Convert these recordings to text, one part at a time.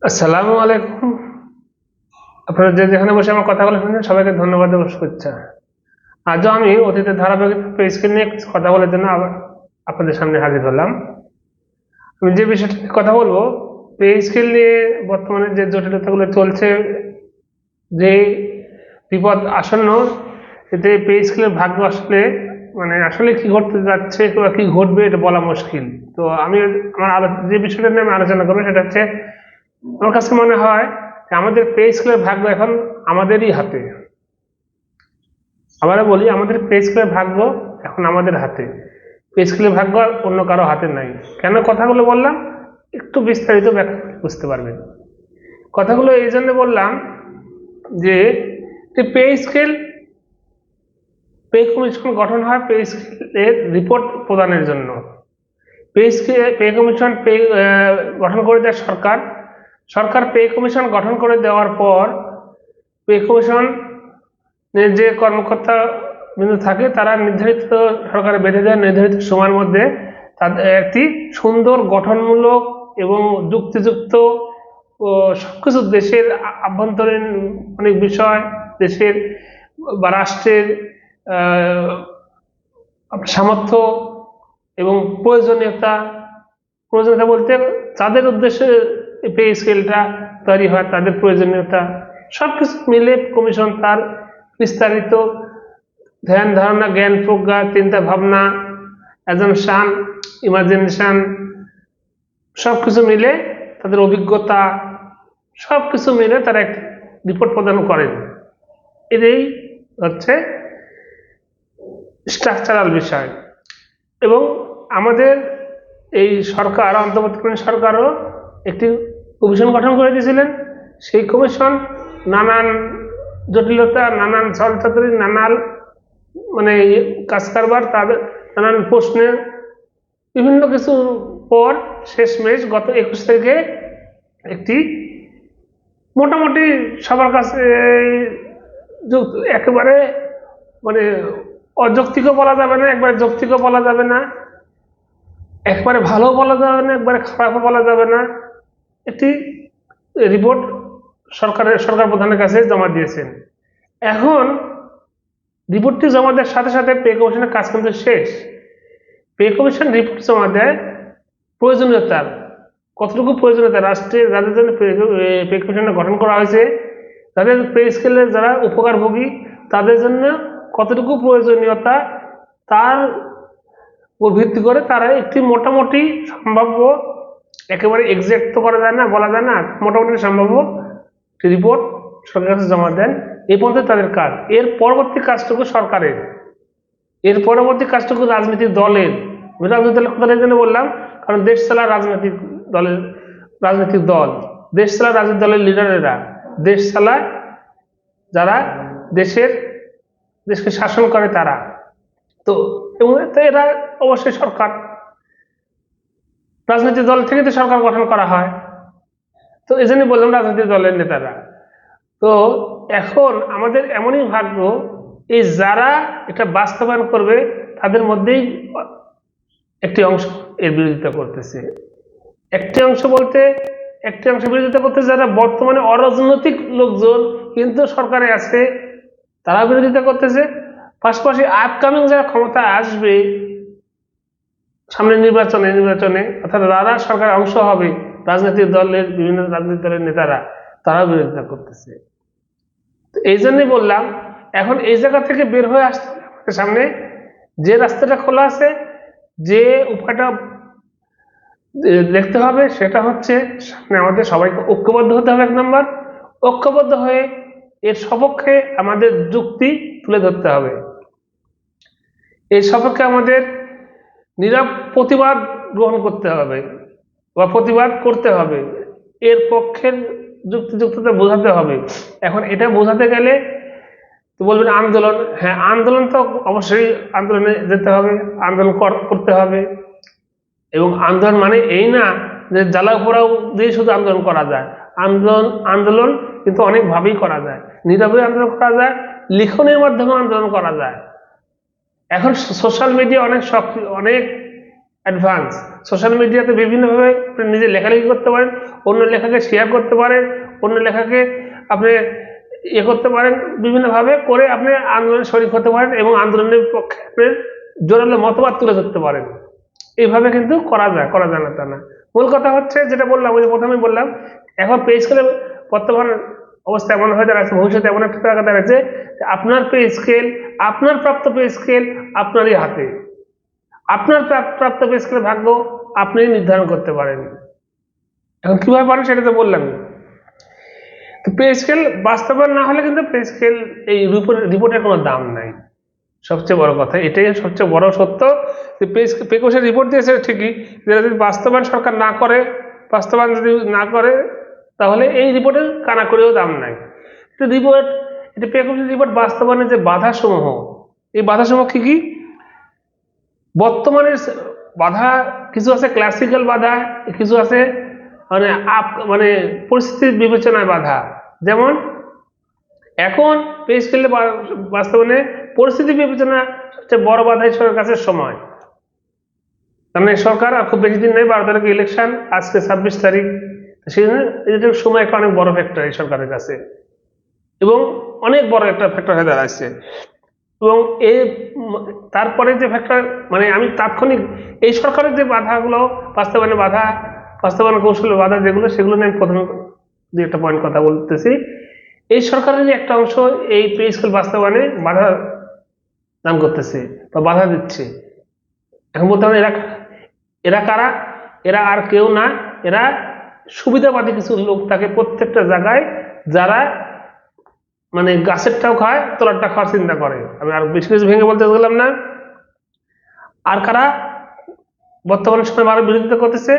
আসসালামু আলাইকুম। আপনারা যে যেখানে বসে আমার কথাগুলো শুনছেন সবাইকে ধন্যবাদ ও শুভেচ্ছা। আজও আমি অতীতের ধারাবাহিক পে স্কেল নিয়ে কিছু কথা বলার জন্য আবার আপনাদের সামনে হাজির হলাম। আমি যে বিষয়টা নিয়ে কথা বলবো, পে স্কেল নিয়ে বর্তমানে যে জটিলতাগুলো চলছে, যে বিপদ আসন্ন, এতে পে স্কেলের ভাগ্য আসলে মানে আসলে কি ঘটতে যাচ্ছে বা কি ঘটবে এটা বলা মুশকিল। তো আমি যে বিষয়টা নিয়ে আমি আলোচনা করবো সেটা হচ্ছে, আমার কাছে মনে হয় যে আমাদের পে স্কেলের ভাগ্য এখন আমাদেরই হাতে। আবারও বলি, আমাদের পে স্কেলের ভাগ্য এখন আমাদের হাতে। পে স্কেলের ভাগ্য আর অন্য কারো হাতে নাই। কেন কথাগুলো বললাম, একটু বিস্তারিত ব্যাখ্যা করলে বুঝতে পারবেন। কথাগুলো এই জন্য বললাম যে পে স্কেল, পে কমিশন গঠন হয় পে স্কেলের রিপোর্ট প্রদানের জন্য। পে কমিশন গঠন করে দেয় সরকার। সরকার পে কমিশন গঠন করে দেওয়ার পর পে কমিশন যে কর্মকর্তা বিন্দু থাকে তারা নির্ধারিত, সরকারে বেঁধে দেয় নির্ধারিত সময়ের মধ্যে তাদের একটি সুন্দর গঠনমূলক এবং যুক্তিযুক্ত ও সবকিছু দেশের আভ্যন্তরীণ অনেক বিষয়, দেশের বা রাষ্ট্রের সামর্থ্য এবং প্রয়োজনীয়তা, প্রয়োজনীয়তা বলতে যাদের উদ্দেশ্যে পে স্কেলটা তৈরি হয় তাদের প্রয়োজনীয়তা সবকিছু মিলে কমিশন তার বিস্তারিত ধ্যান ধারণা, জ্ঞান প্রজ্ঞা, চিন্তা ভাবনা, অ্যাজাম্পশন, ইমাজিনেশন, সবকিছু মিলে তাদের অভিজ্ঞতা, সবকিছু মিলে তারা একটি রিপোর্ট প্রদান করেন। এটাই হচ্ছে স্ট্রাকচারাল বিষয়। এবং আমাদের এই সরকার, অন্তর্বর্তীকালীন সরকারও একটি কমিশন গঠন করে দিয়েছিলেন। সেই কমিশন নানান জটিলতা, নানান ছলচাতুরি, নানান মানে কাজ কারবার, তাদের নানান প্রশ্নের বিভিন্ন কিছু পর শেষমেশ গত 21 তারিখে একটি মোটামুটি সবার কাছে একেবারে মানে অযৌক্তিকও বলা যাবে না, একবারে যৌক্তিকও বলা যাবে না, একবারে ভালো বলা যাবে না, একবারে খারাপও বলা যাবে না, একটি রিপোর্ট সরকার প্রধানের কাছে জমা দিয়েছেন। এখন রিপোর্টটি জমা দেওয়ার সাথে সাথে পে কমিশনের কাজ কিন্তু শেষ। পে কমিশন রিপোর্ট জমা দেয় প্রয়োজনীয়তার, কতটুকু প্রয়োজনীয়তা রাষ্ট্রের, যাদের জন্য পে কমিশন গঠন করা হয়েছে, যাদের পে স্কেলের যারা উপকারভোগী তাদের জন্য কতটুকু প্রয়োজনীয়তা, তার উপর ভিত্তি করে তারা একটি মোটামুটি সম্ভাব্য, একেবারে এক্সাক্ট তো করা যায় না, বলা যায় না, মোটামুটি সম্ভাব্য রিপোর্ট সরকারের কাছে জমা দেন। এই পর্যন্ত তাদের কাজ। এর পরবর্তী কাজটুকু সরকারের, এর পরবর্তী কাজটুকু রাজনৈতিক দলের। রাজনৈতিক দলের কথা এই জন্য বললাম কারণ দেশ চালা রাজনৈতিক দলের, রাজনৈতিক দল, দেশ চালা রাজনৈতিক দলের লিডারেরা, দেশ চালায় যারা দেশকে শাসন করে তারা। তো এরা অবশ্যই সরকার, রাজনৈতিক দল থেকে তো সরকার গঠন করা হয়। তো এই জন্য বললাম রাজনৈতিক দলের নেতারা। তো এখন আমাদের এমনই ভাগ্য, এই যারা এটা বাস্তবায়ন করবে তাদের মধ্যেই একটি অংশ এর বিরোধিতা করতেছে। একটি অংশ বিরোধিতা করতেছে যারা বর্তমানে অরাজনৈতিক লোকজন কিন্তু সরকারে আছে, তারা বিরোধিতা করতেছে। পাশাপাশি আপকামিং যারা ক্ষমতা আসবে সামনে নির্বাচনে অর্থাৎ যারা সরকারের অংশ হবে, রাজনৈতিক দলের, বিভিন্ন রাজনৈতিক দলের নেতারা, তারাও বিরোধিতা করতেছে। এই জন্যই বললাম এখন এই জায়গা থেকে বের হয়ে আসতে হবে আমাদের সামনে। যে রাস্তাটা খোলা আছে, যে উপায়টা দেখতে হবে, সেটা হচ্ছে সামনে আমাদের সবাইকে ঐক্যবদ্ধ হতে হবে। 1 নম্বর, ঐক্যবদ্ধ হয়ে এর সপক্ষে আমাদের যুক্তি তুলে ধরতে হবে। এর সপক্ষে আমাদের প্রতিবাদ গ্রহণ করতে হবে বা প্রতিবাদ করতে হবে, এর পক্ষের যুক্তিযুক্ততা বোঝাতে হবে। এখন এটা বোঝাতে গেলে তো বলবেন আন্দোলন, হ্যাঁ আন্দোলন তো অবশ্যই, আন্দোলনে যেতে হবে, আন্দোলন করতে হবে। এবং আন্দোলন মানে এই না যে জ্বালাও পোড়াও দিয়ে শুধু আন্দোলন করা যায়। আন্দোলন কিন্তু অনেকভাবেই করা যায়। নীরবে আন্দোলন করা যায়, লিখনের মাধ্যমে আন্দোলন করা যায়। এখন সোশ্যাল মিডিয়া অনেক অ্যাডভান্স। সোশ্যাল মিডিয়াতে বিভিন্নভাবে আপনি নিজে লেখালেখি করতে পারেন, অন্য লেখাকে শেয়ার করতে পারেন, অন্য লেখাকে আপনি করতে পারেন, বিভিন্নভাবে করে আপনি আন্দোলনে শরিক হতে পারেন এবং আন্দোলনের পক্ষে আপনি জোরালো মতবাদ তুলে ধরতে পারেন। এইভাবে কিন্তু করা যায় না তা না। মূল কথা হচ্ছে যেটা বললাম, ওই যে প্রথমে বললাম, এখন পে স্কেলে বর্তমান অবস্থা এমন হয়ে দাঁড়াচ্ছে, ভবিষ্যতে এমন একটা জায়গা দাঁড়াচ্ছে যে আপনার পে স্কেল, আপনার প্রাপ্ত পে স্কেল আপনারই হাতে। আপনার প্রাপ্ত পে স্কেলের ভাগ্য আপনি নির্ধারণ করতে পারেন। এখন কিভাবে পারেন সেটা তো বললাম। তো পে স্কেল বাস্তবায়ন না হলে কিন্তু পে স্কেল এই রিপোর্টের কোনো দাম নাই। সবচেয়ে বড় কথা এটাই, সবচেয়ে বড় সত্য যে পে কোষের রিপোর্ট দিয়েছে ঠিকই, যেটা যদি বাস্তবায়ন সরকার না করে, বাস্তবায়ন যদি না করে, তাহলে এই রিপোর্টের কানা করেও দাম নাই। রিপোর্ট, এটা পে কোষের রিপোর্ট বাস্তবায়নের যে বাধাসমূহ, এই বাধাসমূহ কি কি? বর্তমানের বাধা কিছু আছে, ক্লাসিক্যাল বাধা, কিছু আছে মানে পরিস্থিতির বিবেচনায় বাধা। যেমন এখন পে স্কেলে বাস্তবায়নে পরিস্থিতি বিবেচনা সবচেয়ে বড় বাধা সরকারের কাছে সময়। তার মানে সরকার আর খুব বেশি দিন নেই, 12 তারিখে ইলেকশন, আজকে 26 তারিখ, সেই জন্য এদের সময় একটা অনেক বড় ফ্যাক্টর এই সরকারের কাছে, এবং অনেক বড় একটা ফ্যাক্টর হয়ে দাঁড়াচ্ছে। এবং তারপরে যে ফ্যাক্টর, মানে আমি তাৎক্ষণিক এই সরকারের যে বাধাগুলো, বাস্তবায়ন কৌশলের বাধা যেগুলো, সেগুলো নিয়ে আমি প্রথমে দু একটা পয়েন্ট কথা বলতেছি। এই সরকারের যে একটা অংশ এই পে স্কেল বাস্তবায়নে বাধা দান করতেছে বা বাধা দিচ্ছে। এখন বলতে হবে এরা কারা? এরা আর কেউ না, এরা সুবিধাবাদী কিছু লোক থাকে প্রত্যেকটা জায়গায়, যারা মানে গাছেরটাও খায়, তোলারটা খাওয়ার চিন্তা করে। আমি আর বেশি কিছু ভেঙে বলতে গেলাম না। আর কারা বর্তমান সময় আরো বিরোধিতা করতেছে?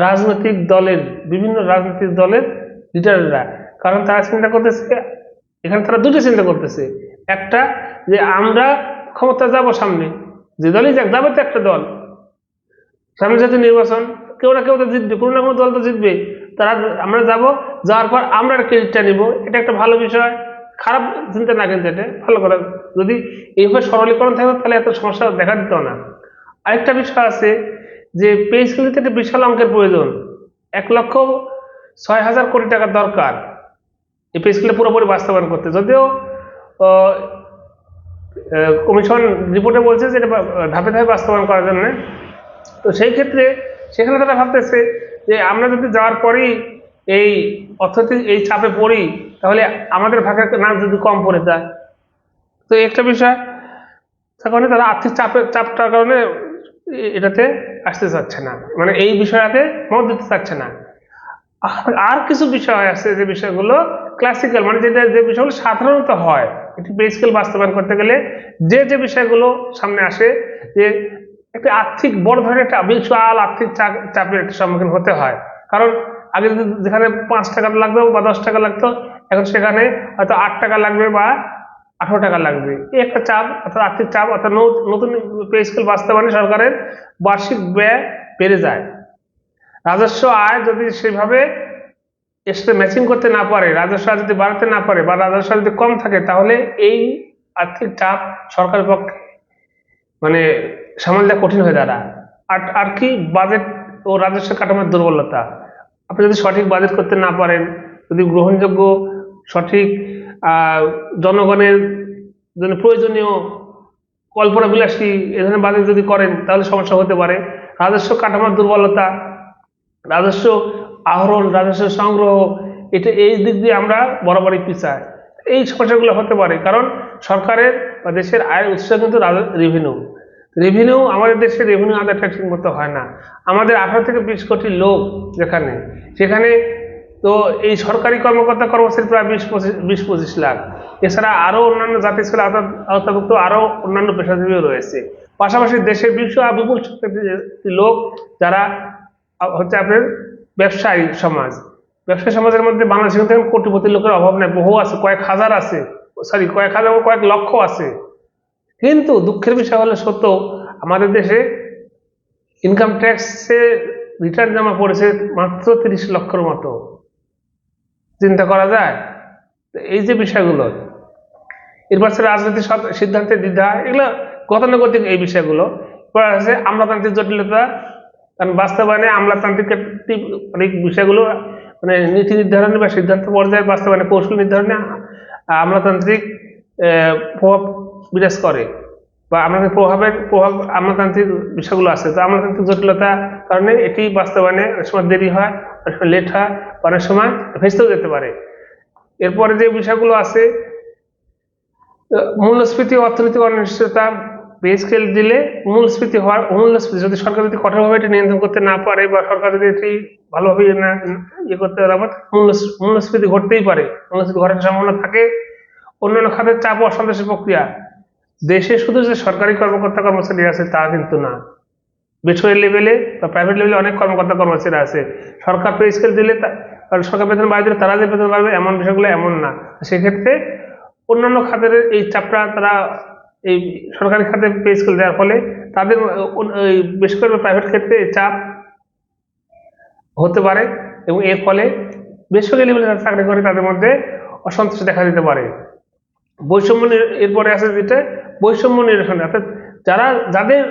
রাজনৈতিক দলের, বিভিন্ন রাজনৈতিক দলের লিডাররা। কারণ তারা চিন্তা করতেছে, এখানে তারা দুটো চিন্তা করতেছে। একটা, যে আমরা ক্ষমতা যাব সামনে, যে দলই যাবে তো একটা দল সামনে, যেহেতু নির্বাচন, কেউ না কেউ তো জিতবে, কোনো না কোনো দল তো জিতবে। তারা আমরা যাওয়ার পর আমরা ক্রেডিটটা নিব, এটা একটা ভালো বিষয়, খারাপ চিন্তা না, কিন্তু এটা ভালো করে। যদি এইভাবে সরলীকরণ থাকতো তাহলে এত সমস্যা দেখা দিত না। আরেকটা বিষয় আছে যে পে স্কেল দিতে একটা বিশাল অঙ্কের প্রয়োজন, 1,06,000 কোটি টাকার দরকার এই পে স্কেলটা পুরোপুরি বাস্তবায়ন করতে। যদিও কমিশন রিপোর্টে বলছে যে এটা ধাপে ধাপে বাস্তবায়ন করার জন্য। তো সেই ক্ষেত্রে সেখানে তারা ভাবতেছে যে আমরা যদি যাওয়ার পরেই এই অর্থনৈতিক এই চাপে পড়ি, তাহলে আমাদের ভাগের নাম যদি কম পড়ে যায়, তো একটা বিষয়, তার কারণে তারা আর্থিক চাপটার কারণে এটাতে আসতে চাচ্ছে না, মানে এই বিষয়টাতে মত দিতে চাচ্ছে না। আর কিছু বিষয় আছে যে বিষয়গুলো ক্লাসিক্যাল, মানে যে বিষয়গুলো সাধারণত হয় একটি পে স্কেল বাস্তবায়ন করতে গেলে, যে বিষয়গুলো সামনে আসে, যে একটা আর্থিক বড় ধরনের একটা বিশাল আর্থিক চাপের একটা সম্মুখীন হতে হয়। কারণ আগে যেখানে 5 টাকা লাগবে বা 10 টাকা লাগতো, এখন সেখানে হয়তো 8 টাকা লাগবে বা 18 টাকা লাগবে। এই একটা চাপ, অর্থাৎ আর্থিক চাপ, অর্থাৎ নতুন পে স্কেল বাস্তবায়নে সরকারের বার্ষিক ব্যয় বেড়ে যায়। রাজস্ব আয় যদি সেভাবে এর সাথে ম্যাচিং করতে না পারে, রাজস্ব আয় যদি বাড়াতে না পারে বা রাজস্ব যদি কম থাকে, তাহলে এই আর্থিক চাপ সরকারের পক্ষে মানে সামাল দেওয়া কঠিন হয়ে দাঁড়ায়। আর কি, বাজেট ও রাজস্ব কাঠামোর দুর্বলতা। আপনি যদি সঠিক বাজেট করতে না পারেন, যদি গ্রহণযোগ্য সঠিক জনগণের জন্য প্রয়োজনীয় কল্পনাবিলাসী এ ধরনের বাজেট যদি করেন, তাহলে সমস্যা হতে পারে। রাজস্ব কাঠামোর দুর্বলতা, রাজস্ব আহরণ, রাজস্ব সংগ্রহ, এই দিক দিয়ে আমরা বরাবরই পিছাই। এই সমস্যাগুলো হতে পারে, কারণ সরকারের বা দেশের আয়ের উৎস কিন্তু রেভিনিউ আমাদের দেশে রেভিনিউ আদায়টা ঠিক মতো হয় না। আমাদের 18 থেকে 20 কোটি লোক সেখানে তো এই সরকারি কর্মকর্তা কর্মচারী প্রায় 20-25 লাখ। এছাড়া আরো অন্যান্য জাতি ছিল আওতাভুক্ত, আরো অন্যান্য পেশাজীবীও রয়েছে। পাশাপাশি দেশের বিপুল লোক যারা হচ্ছে আপনার ব্যবসায়ী সমাজের মধ্যে বাংলাদেশে কিন্তু কোটিপতি লোকের অভাব নেই, বহু আছে, কয়েক হাজার কয়েক লক্ষ আছে। কিন্তু দুঃখের বিষয় হলো সত্য, আমাদের দেশে ইনকাম ট্যাক্সে রিটার্ন জমা পড়েছে মাত্র 30 লক্ষের মতো। চিন্তা করা যায় এই যে বিষয়গুলো, এর পাশে রাজনৈতিক সিদ্ধান্তের দ্বিধা, এগুলো গতানুগতিক এই বিষয়গুলো। পরে আছে আমলাতান্ত্রিক জটিলতা, কারণ বাস্তবায়নে আমলাতান্ত্রিক অনেক বিষয়গুলো মানে নীতি নির্ধারণে বা সিদ্ধান্ত পর্যায়ে বাস্তবায়নে কৌশল নির্ধারণে আমলাতান্ত্রিক প্রভাব বিরাজ করে, বা আমাদের প্রভাব আমলাতান্ত্রিক বিষয়গুলো আছে। তো আমলাতান্ত্রিক জটিলতার কারণে এটি বাস্তবায়নে অনেক সময় দেরি হয়, অনেক সময় লেট হয়, অনেক সময় ভেস্তেও যেতে পারে। এরপরে যে বিষয়গুলো আছে, মূল্যস্ফীতি, অর্থনৈতিক অনিশ্চয়তা, পে স্কেল দিলে মূল্যস্ফীতি যদি সরকার যদি কঠোরভাবে এটি নিয়ন্ত্রণ করতে না পারে, বা সরকার যদি এটি ভালোভাবে ইয়ে করতে পারে, মূল্যস্ফীতি ঘটতেই পারে, মূল্যস্ফীতি ঘটার সম্ভাবনা থাকে। অন্যান্য খাতের চাপ ও অসন্তোষের প্রক্রিয়া, দেশে শুধু যে সরকারি কর্মকর্তা কর্মচারী আছে তা কিন্তু না, বেসরকারি লেভেলে বা প্রাইভেট লেভেলে অনেক কর্মকর্তা কর্মচারী আছে। সরকার পে স্কেল দিলে সরকার বেতন বাড়িয়ে দিলে তারা যে বেতন বাড়বে এমন বিষয়গুলো এমন না। সেক্ষেত্রে অন্যান্য খাতের এই চাপটা তারা এই সরকারি খাতে পে স্কেল দেওয়ার ফলে তাদের বেসরকারি বা প্রাইভেট ক্ষেত্রে এই চাপ হতে পারে, এবং এর ফলে বেসরকারি লেভেলে যারা চাকরি করে তাদের মধ্যে অসন্তোষ দেখা দিতে পারে। বৈষম্য, এরপরে আছে যেটা বৈষম্য নিরসন, অর্থাৎ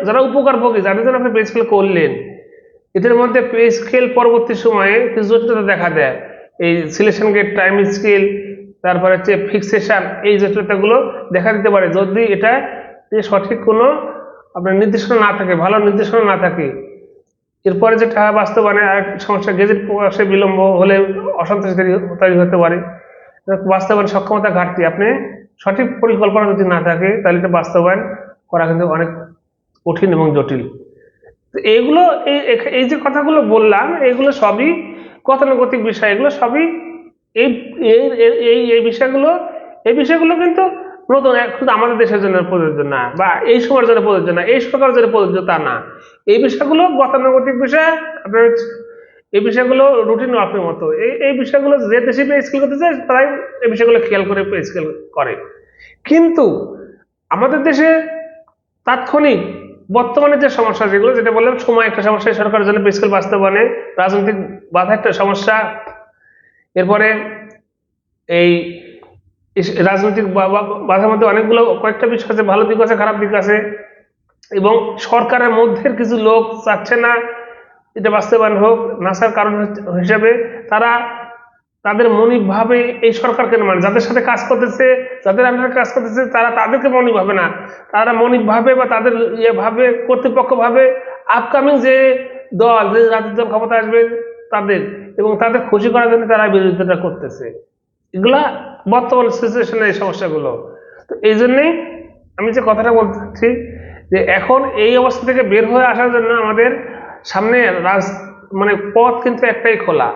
যারা উপকারভোগী, যাদের জন্য আপনি পে স্কেল করলেন, এদের মধ্যে পে স্কেল পরবর্তী সময়ে কিছু জটিলতা দেখা দেয়। এই সিলেকশন গেট, টাইম স্কেল, তারপরে হচ্ছে ফিক্সেশন, এই জটিলতাগুলো দেখা দিতে পারে যদি এটা সঠিক কোনো আপনার নির্দেশনা না থাকে, ভালো নির্দেশনা না থাকে। এরপরে যেটা বাস্তবায়নে আর সমস্যা, গেজেট প্রকাশে বিলম্ব হলে অসন্তোষ তৈরি হতে পারে। বাস্তবায়ন সক্ষমতা ঘাটতি, আপনি সঠিক পরিকল্পনা যদি না থাকে তাহলে এটা বাস্তবায়ন করা কিন্তু অনেক কঠিন এবং জটিল। এইগুলো এই যে কথাগুলো বললাম, এগুলো সবই গতানুগতিক বিষয়, এগুলো সবই এই বিষয়গুলো কিন্তু নতুন, শুধু আমাদের দেশের জন্য প্রযোজ্য না, বা এই সময়ের জন্য প্রযোজ্য না, এই সরকারের জন্য প্রযোজ্য তা না। এই বিষয়গুলো গতানুগতিক বিষয়, আপনার এই বিষয়গুলো রুটিন ওয়ার্কের মতো। এই বিষয়গুলো যে দেশে পে স্কেল করতে চায় তারাই এই বিষয়গুলো খেয়াল করে পে স্কেল করে। কিন্তু আমাদের দেশে তাৎক্ষণিক বর্তমানে যে সমস্যা, যেটা বললাম, সময় একটা সমস্যা, সরকারের জন্য পে স্কেল বাস্তবায়নে রাজনৈতিক বাধা একটা সমস্যা। এরপরে এই রাজনৈতিক বাধার মধ্যে অনেকগুলো কয়েকটা বিষয় আছে, ভালো দিক আছে, খারাপ দিক আছে, এবং সরকারের মধ্যে কিছু লোক চাচ্ছে না এটা বাস্তবায়ন হোক। নাসার কারণ হিসেবে তারা তাদের মনিকভাবে এই সরকারকে মানে যাদের সাথে কাজ করতেছে, যাদের আন্ডারে কাজ করতেছে, তারা তাদেরকে মনিকভাবে না, তারা মনিকভাবে বা তাদের ভাবে কর্তৃপক্ষ ভাবে আপকামিং যে দল, যে রাজনৈতিক দল ক্ষমতা আসবে তাদের, এবং তাদের খুশি করার জন্য তারা বিরোধিতা করতেছে। এগুলা বর্তমান সিচুয়েশনে এই সমস্যাগুলো। তো এই জন্যই আমি যে কথাটা বলতে চাচ্ছি, যে এখন এই অবস্থা থেকে বের হয়ে আসার জন্য আমাদের সামনে মানে পথ কিন্তু একটাই খোলা,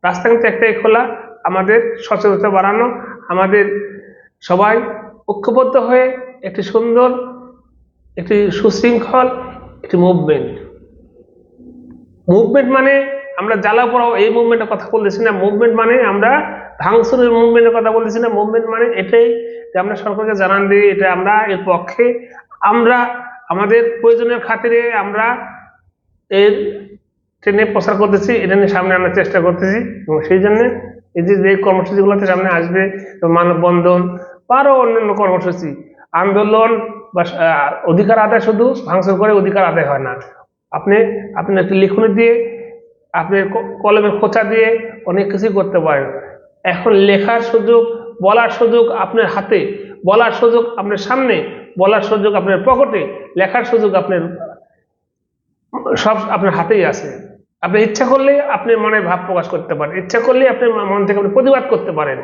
রাস্তা কিন্তু একটাই খোলা, আমাদের সচেতনতা বাড়ানো, আমাদের সবাই ঐক্যবদ্ধ হয়ে একটি সুন্দর, একটি সুশৃঙ্খল একটি মুভমেন্ট মানে আমরা জ্বালা পোড়াও এই মুভমেন্টের কথা বলতেছি না। মুভমেন্ট মানে আমরা ভাঙচুরের মুভমেন্টের কথা বলতেছি না। মুভমেন্ট মানে এটাই যে আমরা সরকারকে জানান দিই এটা আমরা এর পক্ষে, আমরা আমাদের প্রয়োজনীয় খাতিরে আমরা এর ট্রেনে প্রচার করতেছি, এটা নিয়ে সামনে আনার চেষ্টা করতেছি। এবং সেই জন্য এই যে কর্মসূচিগুলোতে সামনে আসবে, মানববন্ধন বা আরো অন্যান্য কর্মসূচি, আন্দোলন বা অধিকার আদায়, শুধু ভাঙচুর করে অধিকার আদায় হয় না। আপনি একটি লিখনি দিয়ে, আপনি কলমের খোঁচা দিয়ে অনেক কিছুই করতে পারেন। এখন লেখার সুযোগ, বলার সুযোগ আপনার হাতে, বলার সুযোগ আপনার সামনে, বলার সুযোগ আপনার পকেটে, লেখার সুযোগ আপনার সব আপনার হাতেই আছে। আপনি ইচ্ছা করলে আপনি মনে ভাব প্রকাশ করতে পারেন, ইচ্ছা করলে আপনি মন থেকে আপনি প্রতিবাদ করতে পারেন।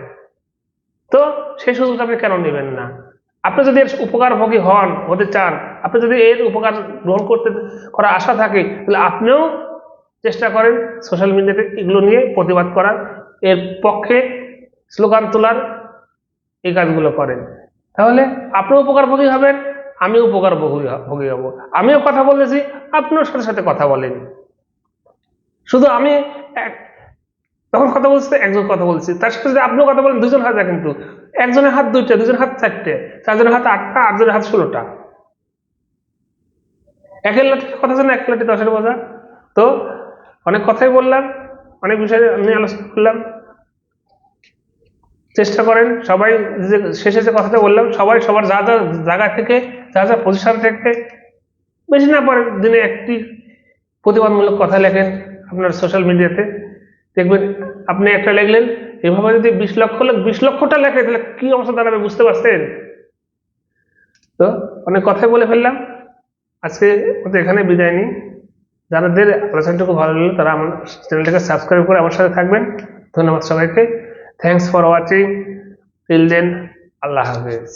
তো সেই সুযোগটা আপনি কেন নেবেন না? আপনি যদি এর উপকারভোগী হতে চান, আপনি যদি এর উপকার গ্রহণ করার আশা থাকে, তাহলে আপনিও চেষ্টা করেন সোশ্যাল মিডিয়াতে এগুলো নিয়ে প্রতিবাদ করার, এর পক্ষে স্লোগান তোলার, এই কাজগুলো করেন। তাহলে আপনিও উপকারভোগী হবেন, আমিও উপকারভোগী হব। আমিও কথা বলেছি, আপনার সাথে সাথে কথা বলেন। শুধু আমি তখন কথা বলছি, একজন কথা বলছি, তার সাথে যদি আপনিও কথা বলেন, দুজন হাত, কিন্তু একজনের হাত 2টা, দুজনের হাত 4টে, চারজনের হাত 8টা, 8জনের হাত 16টা। একের লাঠি কথা জানে, এক লাঠি 10-এর বোঝা। তো অনেক কথাই বললাম, অনেক বিষয় নিয়ে আলোচনা করলাম। চেষ্টা করেন সবাই, শেষে যে কথাটা বললাম, সবাই সবার যা যা জায়গা থেকে, যা যা পজিশন থেকে বেশি না পারেন দিনে একটি প্রতিবাদমূলক কথা লেখেন আপনার সোশ্যাল মিডিয়াতে, দেখবেন আপনি একটা লিখলেন, এভাবে যদি 20 লক্ষ লোক 20 লক্ষটা লেখে তাহলে কি অবস্থা দাঁড়াবে বুঝতে পারছেন? তো অনেক কথাই বলে ফেললাম, আজকে মতো এখানে বিদায় নিই। যাদের আলোচনাটুকু ভালো লাগলো তারা আমার চ্যানেলটাকে সাবস্ক্রাইব করে আমার সাথে থাকবেন। ধন্যবাদ সবাইকে। Thanks for watching. Till then, আল্লাহ হাফেজ।